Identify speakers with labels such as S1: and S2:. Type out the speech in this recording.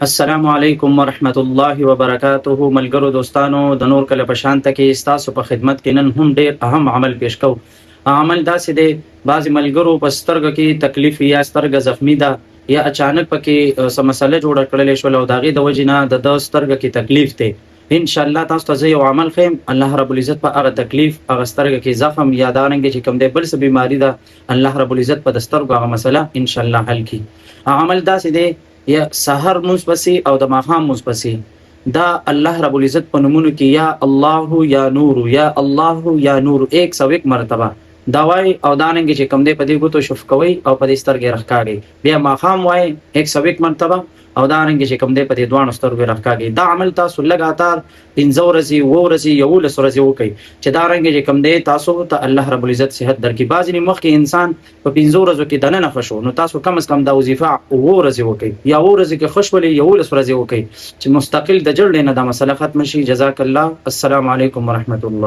S1: السلام علیکم ورحمت الله وبرکاته. ملګرو دوستانو د نور کله په شانته کې ستاسو په خدمت کې نن هم ډیر اهم عمل پیش کوو. عمل داسې دی، بعضې ملګرو په سترګه کې تکلیف یا سترګه زخمی ده یا اچانک پکې څه مسله جوړه کړلی شول او د هغې د وجې نه د ده سترګه کې تکلیف دی. انشاءالله تاسو ته زه یو عمل ښیم، الله رب العزت په هغه تکلیف، هغه سترګه کې زخم یا دارنګې چې کوم دی بل څه بیماري ده، الله رب العزت په د سترګو هغه مسله انشاءالله حل کړي. عمل داسې دی، یا سحر مونځ پسې او د ماښام مونځ پسې دا الله رب العزت په نومونو کې یا الله یا نور یا الله یا نور 101 مرتبه دا وای او دانګې چې کم دی په دې ګوتو شف کوي او په دې سترګې راښکاږي. بیا ماښام وای 101 مرتبه او دانګې چې کم دی په دې دوانو سترګې راښکاږي. دا عمل تاسو لګاتار 15 ورځې 20 ورځې 11 ورځې وکړئ چې دارنګې چې کم دی تاسو ته الله رب العزت صحت درکړي. بعضې مخکې انسان په 15 ورځو کې دننه ښه شو، نو تاسو کم از کم دا وظیفه 20 ورځې وکړئ یا 20 ورځې کې ښه شولې 11 ورځې وکړئ چې مستقل د جړلې نه دا مسله ختمه شي. جزاک الله. السلام علیکم ورحمت الله.